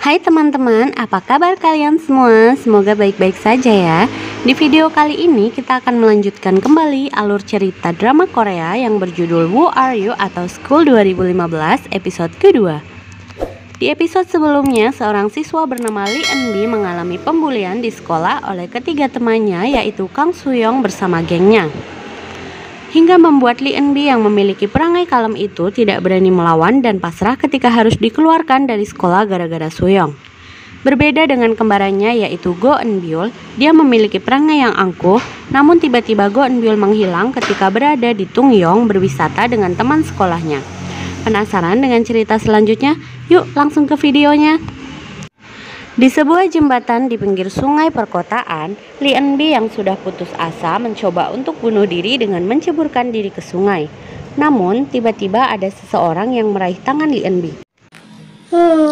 Hai teman-teman, apa kabar kalian semua? Semoga baik-baik saja ya. Di video kali ini kita akan melanjutkan kembali alur cerita drama Korea yang berjudul Who Are You atau School 2015 episode kedua. Di episode sebelumnya, seorang siswa bernama Lee Eun-bi mengalami pembulian di sekolah oleh ketiga temannya yaitu Kang Soo-young bersama gengnya. Hingga membuat Lee Eun-bi yang memiliki perangai kalem itu tidak berani melawan dan pasrah ketika harus dikeluarkan dari sekolah gara-gara Soo-young. Berbeda dengan kembarannya yaitu Go Eun-byul, dia memiliki perangai yang angkuh, namun tiba-tiba Go Eun-byul menghilang ketika berada di Tungyong berwisata dengan teman sekolahnya. Penasaran dengan cerita selanjutnya? Yuk langsung ke videonya. Di sebuah jembatan di pinggir sungai perkotaan, Lee Eun-bi yang sudah putus asa mencoba untuk bunuh diri dengan menceburkan diri ke sungai. Namun, tiba-tiba ada seseorang yang meraih tangan Lee Eun-bi.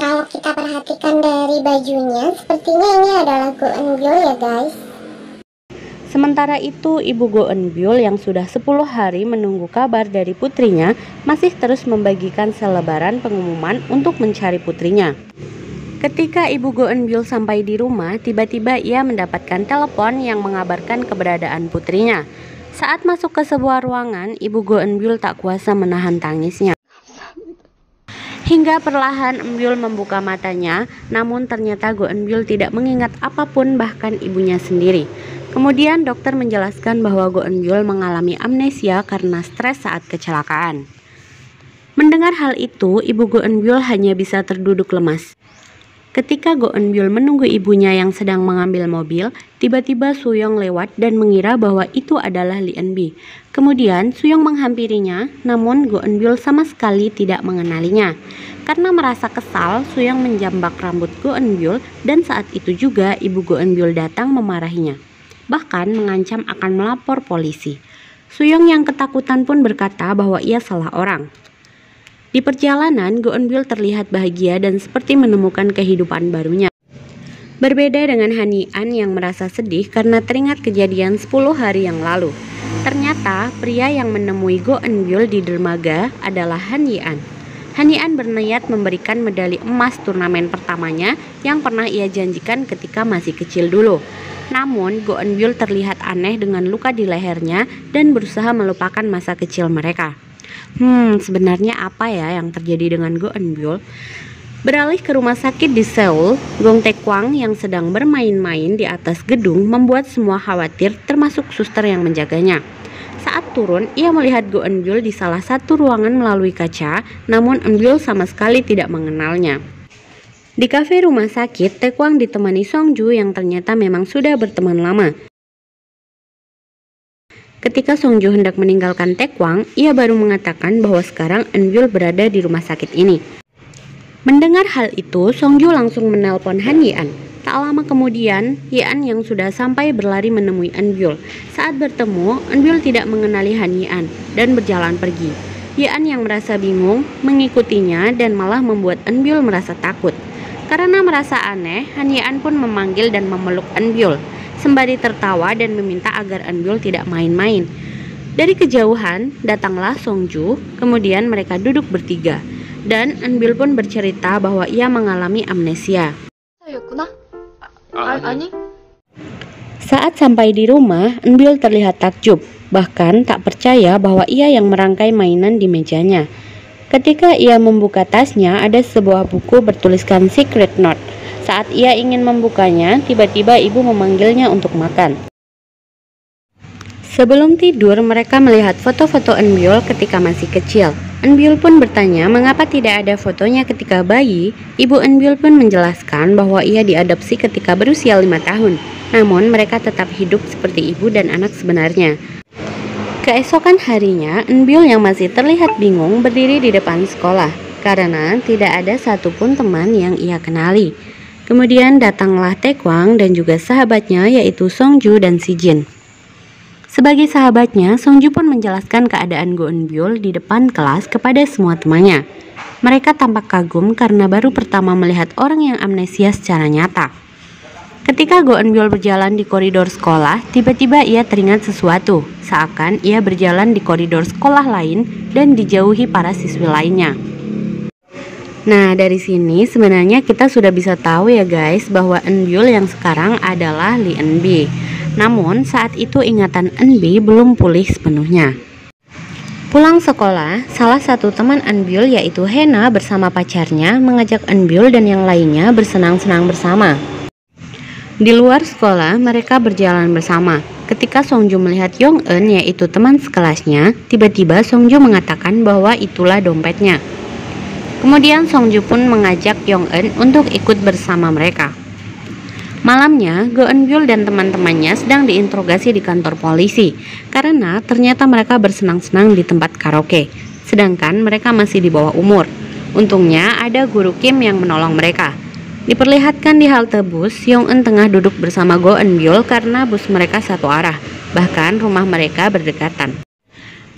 Kalau kita perhatikan dari bajunya, sepertinya ini adalah Go Eun-byul ya guys. Sementara itu, ibu Go Eun-byul yang sudah 10 hari menunggu kabar dari putrinya masih terus membagikan selebaran pengumuman untuk mencari putrinya. Ketika ibu Go Eun-byul sampai di rumah, tiba-tiba ia mendapatkan telepon yang mengabarkan keberadaan putrinya. Saat masuk ke sebuah ruangan, ibu Go Eun-byul tak kuasa menahan tangisnya. Hingga perlahan Eun-byul membuka matanya, namun ternyata Go Eun-byul tidak mengingat apapun bahkan ibunya sendiri. Kemudian dokter menjelaskan bahwa Go Eun-byul mengalami amnesia karena stres saat kecelakaan. Mendengar hal itu, ibu Go Eun-byul hanya bisa terduduk lemas. Ketika Go Eun-byul menunggu ibunya yang sedang mengambil mobil, tiba-tiba Soo-young lewat dan mengira bahwa itu adalah Lee Eun-bi. Kemudian Soo-young menghampirinya, namun Go Eun-byul sama sekali tidak mengenalinya. Karena merasa kesal, Soo-young menjambak rambut Go Eun-byul dan saat itu juga ibu Go Eun-byul datang memarahinya. Bahkan mengancam akan melapor polisi. Soo-young yang ketakutan pun berkata bahwa ia salah orang. Di perjalanan, Go Eun-byul terlihat bahagia dan seperti menemukan kehidupan barunya. Berbeda dengan Han Yi-an yang merasa sedih karena teringat kejadian 10 hari yang lalu. Ternyata, pria yang menemui Go Eun-byul di dermaga adalah Han Yi-an. Han Yi-an berniat memberikan medali emas turnamen pertamanya yang pernah ia janjikan ketika masih kecil dulu. Namun, Go Eun-byul terlihat aneh dengan luka di lehernya dan berusaha melupakan masa kecil mereka. Sebenarnya apa ya yang terjadi dengan Go Eun-byul? Beralih ke rumah sakit di Seoul, Gong Tae-kwang yang sedang bermain-main di atas gedung membuat semua khawatir termasuk suster yang menjaganya. Saat turun, ia melihat Go Eun-byul di salah satu ruangan melalui kaca, namun Eun-byul sama sekali tidak mengenalnya. Di kafe rumah sakit, Tae-kwang ditemani Song-ju yang ternyata memang sudah berteman lama. Ketika Song-ju hendak meninggalkan Tae-kwang, ia baru mengatakan bahwa sekarang Eun-byul berada di rumah sakit ini. Mendengar hal itu, Song-ju langsung menelpon Han Yi-an. Tak lama kemudian, Yi-an yang sudah sampai berlari menemui Eun-byul. Saat bertemu, Eun-byul tidak mengenali Han Yi-an dan berjalan pergi. Yi-an yang merasa bingung mengikutinya dan malah membuat Eun-byul merasa takut. Karena merasa aneh, Han Yi-an pun memanggil dan memeluk Eun-byul, sembari tertawa dan meminta agar Eun-byul tidak main-main. Dari kejauhan, datanglah Song-ju, kemudian mereka duduk bertiga. Dan Eun-byul pun bercerita bahwa ia mengalami amnesia. Saat sampai di rumah, Eun-byul terlihat takjub, bahkan tak percaya bahwa ia yang merangkai mainan di mejanya. Ketika ia membuka tasnya, ada sebuah buku bertuliskan Secret Note. Saat ia ingin membukanya, tiba-tiba ibu memanggilnya untuk makan. Sebelum tidur, mereka melihat foto-foto Eun-byul ketika masih kecil. Eun-byul pun bertanya mengapa tidak ada fotonya ketika bayi. Ibu Eun-byul pun menjelaskan bahwa ia diadopsi ketika berusia 5 tahun. Namun mereka tetap hidup seperti ibu dan anak sebenarnya. Keesokan harinya, Eun-byul yang masih terlihat bingung berdiri di depan sekolah karena tidak ada satupun teman yang ia kenali. Kemudian datanglah Tae-kwang dan juga sahabatnya yaitu Song-ju dan Si Jin. Sebagai sahabatnya, Song-ju pun menjelaskan keadaan Go Eun-byul di depan kelas kepada semua temannya. Mereka tampak kagum karena baru pertama melihat orang yang amnesia secara nyata. Ketika Go Eun-byul berjalan di koridor sekolah, tiba-tiba ia teringat sesuatu, seakan ia berjalan di koridor sekolah lain dan dijauhi para siswi lainnya. Nah, dari sini sebenarnya kita sudah bisa tahu ya guys bahwa Eunbyul yang sekarang adalah Lee Eunbi. Namun saat itu ingatan Eunbi belum pulih sepenuhnya. Pulang sekolah, salah satu teman Eunbyul yaitu Hena bersama pacarnya mengajak Eunbyul dan yang lainnya bersenang-senang bersama. Di luar sekolah, mereka berjalan bersama. Ketika Songju melihat Yong-eun yaitu teman sekelasnya, tiba-tiba Songju mengatakan bahwa itulah dompetnya. Kemudian Songju pun mengajak Yong-eun untuk ikut bersama mereka. Malamnya, Go Eunbyul dan teman-temannya sedang diinterogasi di kantor polisi karena ternyata mereka bersenang-senang di tempat karaoke, sedangkan mereka masih di bawah umur. Untungnya ada guru Kim yang menolong mereka. Diperlihatkan di halte bus, Yong-eun tengah duduk bersama Go Eunbyul karena bus mereka satu arah, bahkan rumah mereka berdekatan.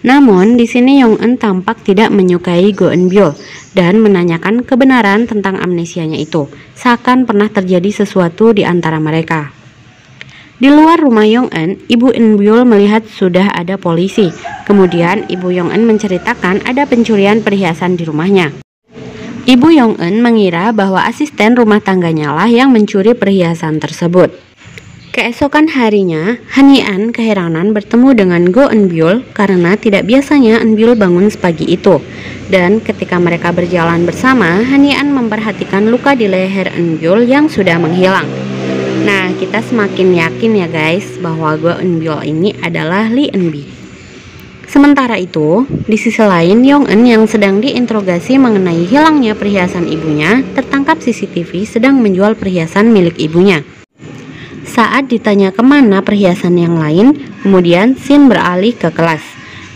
Namun di sini Yong-eun tampak tidak menyukai Go Eunbyul dan menanyakan kebenaran tentang amnesianya itu, seakan pernah terjadi sesuatu di antara mereka. Di luar rumah Yong-eun, Ibu Eunbyul melihat sudah ada polisi. Kemudian Ibu Yong-eun menceritakan ada pencurian perhiasan di rumahnya. Ibu Yong-eun mengira bahwa asisten rumah tangganya lah yang mencuri perhiasan tersebut. Keesokan harinya, Han-Yi-an keheranan bertemu dengan Go Eunbyul karena tidak biasanya Eunbyul bangun sepagi itu. Dan ketika mereka berjalan bersama, Han-Yi-an memperhatikan luka di leher Eunbyul yang sudah menghilang. Nah, kita semakin yakin ya guys bahwa Go Eunbyul ini adalah Lee Eunbi. Sementara itu, di sisi lain Yong-eun yang sedang diinterogasi mengenai hilangnya perhiasan ibunya tertangkap CCTV sedang menjual perhiasan milik ibunya. Saat ditanya kemana perhiasan yang lain, kemudian scene beralih ke kelas.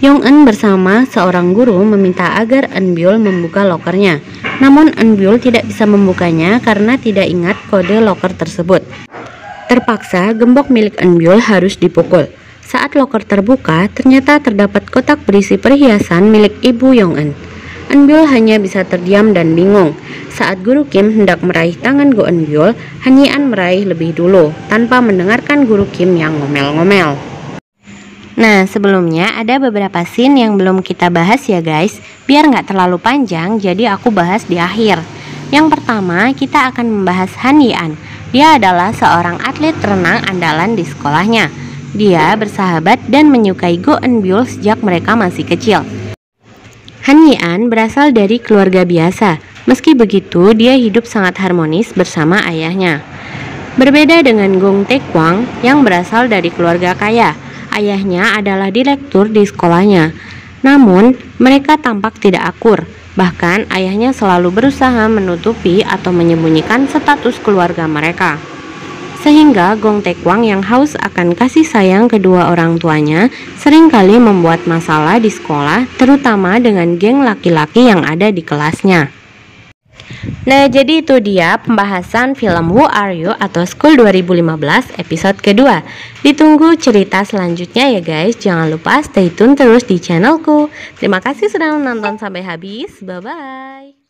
Yong-eun bersama seorang guru meminta agar Eunbyul membuka lokernya. Namun Eunbyul tidak bisa membukanya karena tidak ingat kode loker tersebut. Terpaksa gembok milik Eunbyul harus dipukul. Saat loker terbuka, ternyata terdapat kotak berisi perhiasan milik ibu Yong-eun. Eunbyul hanya bisa terdiam dan bingung. Saat guru Kim hendak meraih tangan Go Eunbyul, Han-Yi-an meraih lebih dulu tanpa mendengarkan guru Kim yang ngomel-ngomel. Nah, sebelumnya ada beberapa scene yang belum kita bahas ya guys. Biar nggak terlalu panjang, jadi aku bahas di akhir. Yang pertama, kita akan membahas Han-Yi-an. Dia adalah seorang atlet renang andalan di sekolahnya. Dia bersahabat dan menyukai Go Eunbyul sejak mereka masih kecil. Han-Yi-an berasal dari keluarga biasa. Meski begitu, dia hidup sangat harmonis bersama ayahnya. Berbeda dengan Gong Taekwang yang berasal dari keluarga kaya. Ayahnya adalah direktur di sekolahnya. Namun, mereka tampak tidak akur. Bahkan, ayahnya selalu berusaha menutupi atau menyembunyikan status keluarga mereka. Sehingga Gong Taekwang yang haus akan kasih sayang kedua orang tuanya seringkali membuat masalah di sekolah, terutama dengan geng laki-laki yang ada di kelasnya. Nah, jadi itu dia pembahasan film Who Are You atau School 2015 episode kedua. Ditunggu cerita selanjutnya ya guys. Jangan lupa stay tune terus di channelku. Terima kasih sudah menonton sampai habis. Bye-bye.